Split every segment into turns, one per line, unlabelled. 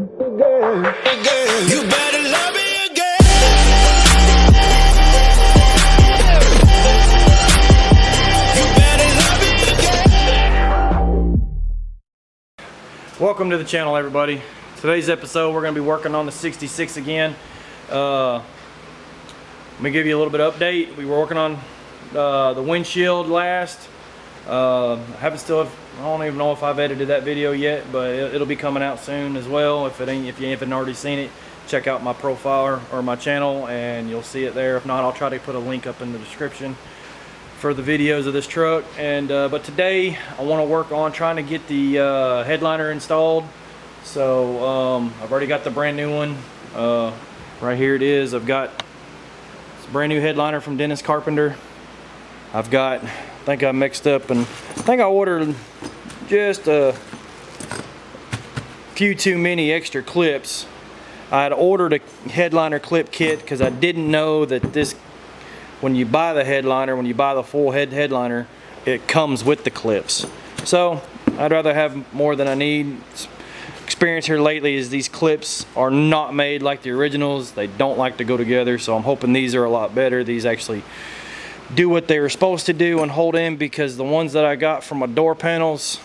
You better love me again. You better love me again.
Welcome to the channel, everybody. Today's episode we're going to be working on the 66 again. Let me give you a little bit of update. We were working on the windshield last. I don't even know if I've edited that video yet, but it'll be coming out soon as well. If you haven't already seen it, check out my profile or my channel and you'll see it there. If not, I'll try to put a link up in the description for the videos of this truck. And but today I want to work on trying to get the headliner installed. So I've already got the brand new one. Right here it is. I've got this brand new headliner from Dennis Carpenter. I've got, I think I mixed up and I think I ordered just a few too many extra clips. I had ordered a headliner clip kit because I didn't know that this, when you buy the headliner, when you buy the full headliner, it comes with the clips. So I'd rather have more than I need. Experience here lately is these clips are not made like the originals. They don't like to go together, so I'm hoping these are a lot better. These actually do what they were supposed to do and hold in, because the ones that I got from my door panels,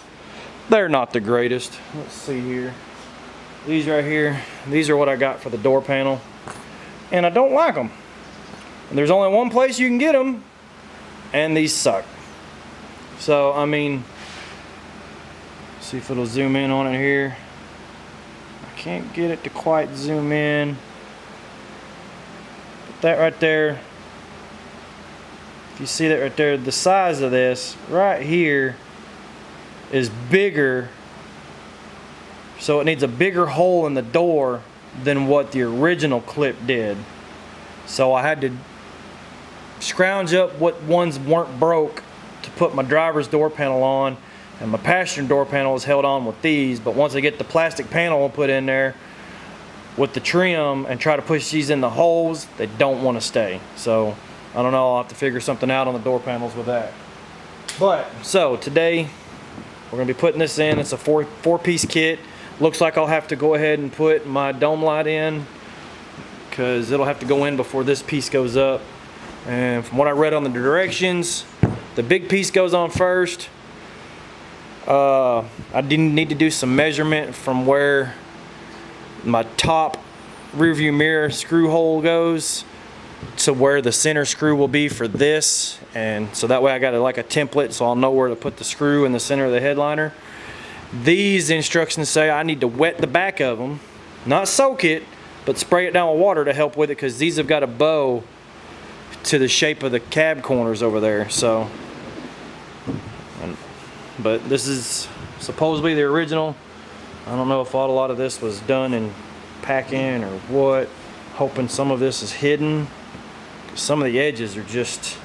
they're not the greatest. Let's see here. These right here, these are what I got for the door panel, and I don't like them. And there's only one place you can get them, and these suck. So I mean, see if it'll zoom in on it here. I can't get it to quite zoom in. But that right there, if you see that right there, the size of this right here is bigger, so it needs a bigger hole in the door than what the original clip did. So I had to scrounge up what ones weren't broke to put my driver's door panel on, and my passenger door panel is held on with these. But once I get the plastic panel put in there with the trim and try to push these in the holes, they don't want to stay. So I don't know, I'll have to figure something out on the door panels with that. But so today we're gonna be putting this in. It's a four-piece kit. Looks like I'll have to go ahead and put my dome light in, because it'll have to go in before this piece goes up. And from what I read on the directions, the big piece goes on first. I didn't need to do some measurement from where my top rear view mirror screw hole goes to where the center screw will be for this, and so that way I got like a template, so I'll know where to put the screw in the center of the headliner. These instructions say I need to wet the back of them, not soak it, but spray it down with water to help with it, because these have got a bow to the shape of the cab corners over there. So but this is supposedly the original. I don't know if a lot of this was done in pack-in or what. Hoping some of this is hidden. Some of the edges are just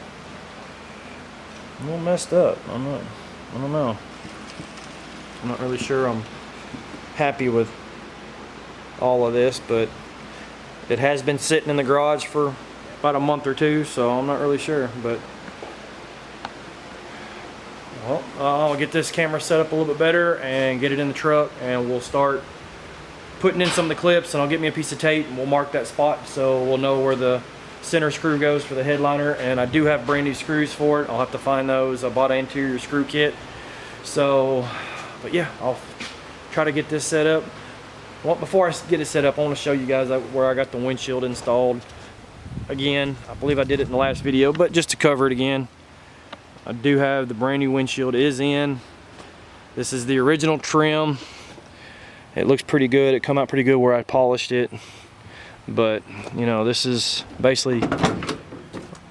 a little messed up. I don't know. I'm not really sure I'm happy with all of this, but it has been sitting in the garage for about a month or two, so I'm not really sure. But well, I'll get this camera set up a little bit better and get it in the truck, and we'll start putting in some of the clips, and I'll get me a piece of tape and we'll mark that spot so we'll know where the center screw goes for the headliner. And I do have brand new screws for it. I'll have to find those. I bought an interior screw kit. So, but yeah, I'll try to get this set up. Well, before I get it set up, I want to show you guys where I got the windshield installed. Again, I believe I did it in the last video, but just to cover it again, I do have the brand new windshield is in. This is the original trim. It looks pretty good. It come out pretty good where I polished it. But, you know, this is basically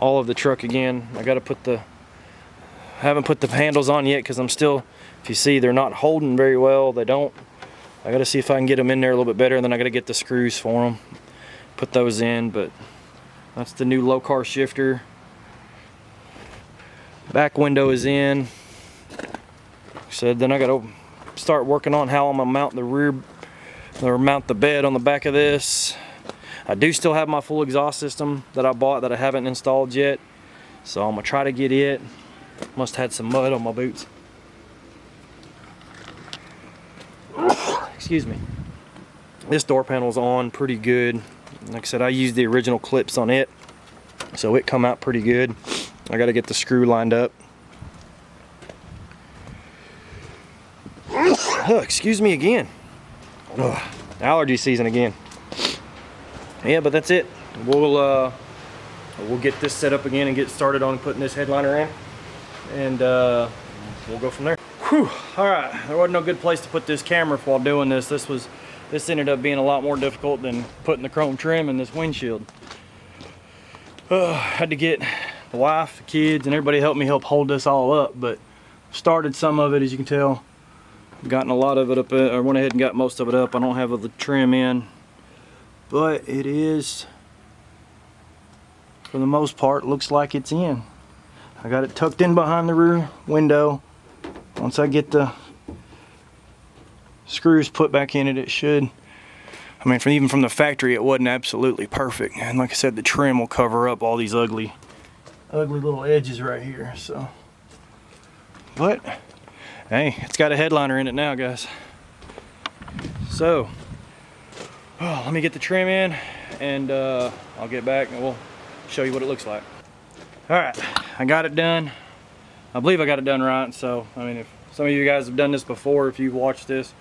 all of the truck again. I got to put the, haven't put the handles on yet because I'm still, if you see, they're not holding very well. They don't. I got to see if I can get them in there a little bit better, and then I got to get the screws for them. Put those in, but that's the new low car shifter. Back window is in. So then I got to start working on how I'm gonna mount the rear, or mount the bed on the back of this. I do still have my full exhaust system that I bought that I haven't installed yet, so I'm gonna try to get it. Must have had some mud on my boots. Excuse me. This door panel's on pretty good. Like I said, I used the original clips on it, so it come out pretty good. I got to get the screw lined up. Oh, excuse me again. Ugh, allergy season again. Yeah, but that's it. We'll get this set up again and get started on putting this headliner in, and we'll go from there. Whew. All right, there wasn't no good place to put this camera while doing this. This ended up being a lot more difficult than putting the chrome trim in this windshield. Had to get the wife, the kids, and everybody help me hold this all up, but started some of it, as you can tell. Gotten a lot of it up, or went ahead and got most of it up. I don't have the trim in, but it is, for the most part, looks like it's in. I got it tucked in behind the rear window. Once I get the screws put back in it, it should. I mean, even from the factory, it wasn't absolutely perfect. And like I said, the trim will cover up all these ugly little edges right here. So, but hey, it's got a headliner in it now, guys. So, let me get the trim in, and I'll get back and we'll show you what it looks like. All right, I got it done. I believe I got it done right. So, I mean, if some of you guys have done this before, if you've watched this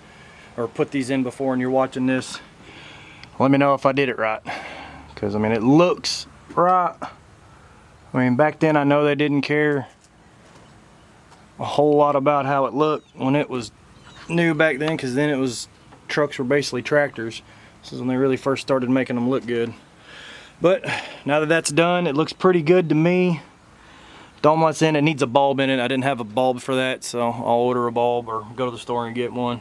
or put these in before and you're watching this, let me know if I did it right. Because, I mean, it looks right. I mean, back then I know they didn't care a whole lot about how it looked when it was new back then, because then it was, trucks were basically tractors. This is when they really first started making them look good. But now that that's done, it looks pretty good to me. Don't let's in, it needs a bulb in it. I didn't have a bulb for that, so I'll order a bulb or go to the store and get one.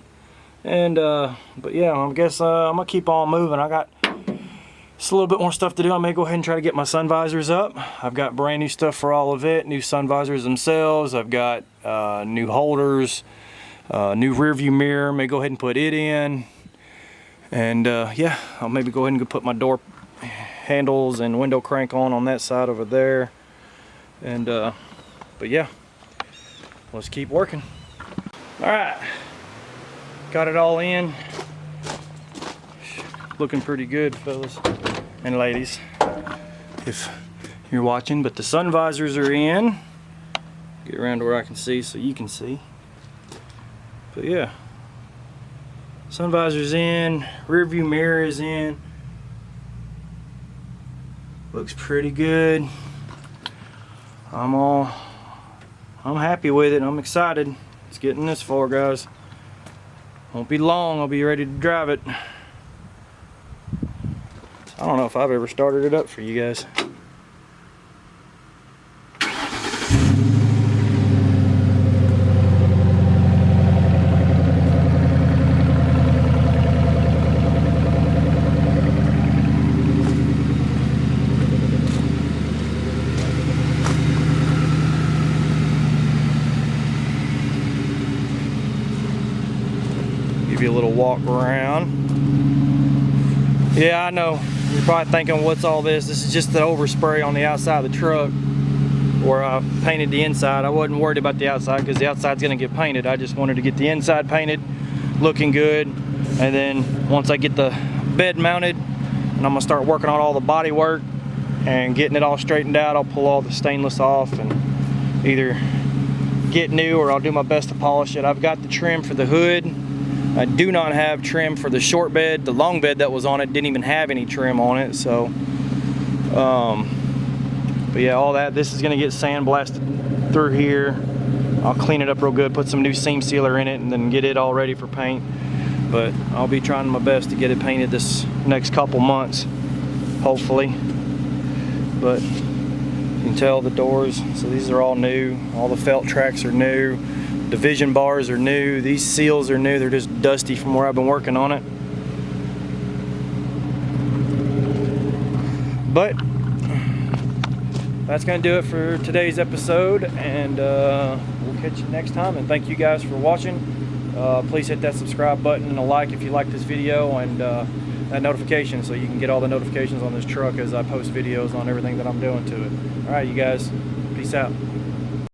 And but yeah, I guess I'm gonna keep on moving. I got just a little bit more stuff to do. I may go ahead and try to get my sun visors up. I've got brand new stuff for all of it, new sun visors themselves. I've got new holders, new rear view mirror. May go ahead and put it in. And yeah, I'll maybe go ahead and go put my door handles and window crank on that side over there. And but yeah, let's keep working. All right, got it all in. Looking pretty good, fellas and ladies, if you're watching. But the sun visors are in. Get around to where I can see so you can see. But yeah, sun visors in, rear view mirror is in. Looks pretty good. I'm happy with it. I'm excited. It's getting this far, guys. Won't be long, I'll be ready to drive it. I don't know if I've ever started it up for you guys. Give you a little walk around. Yeah, I know. You're probably thinking, what's all this? This is just the overspray on the outside of the truck where I painted the inside. I wasn't worried about the outside because the outside's gonna get painted. I just wanted to get the inside painted, looking good. And then once I get the bed mounted, and I'm gonna start working on all the body work and getting it all straightened out, I'll pull all the stainless off and either get new or I'll do my best to polish it. I've got the trim for the hood. I do not have trim for the short bed. The long bed that was on it didn't even have any trim on it. So, but yeah, all that. This is gonna get sandblasted through here. I'll clean it up real good, put some new seam sealer in it, and then get it all ready for paint. But I'll be trying my best to get it painted this next couple months, hopefully. But you can tell the doors, so these are all new. All the felt tracks are new. Division bars are new. These seals are new. They're just dusty from where I've been working on it. But that's gonna do it for today's episode, and we'll catch you next time. And thank you guys for watching. Please hit that subscribe button and a like if you like this video, and that notification so you can get all the notifications on this truck as I post videos on everything that I'm doing to it. All right, you guys, peace out.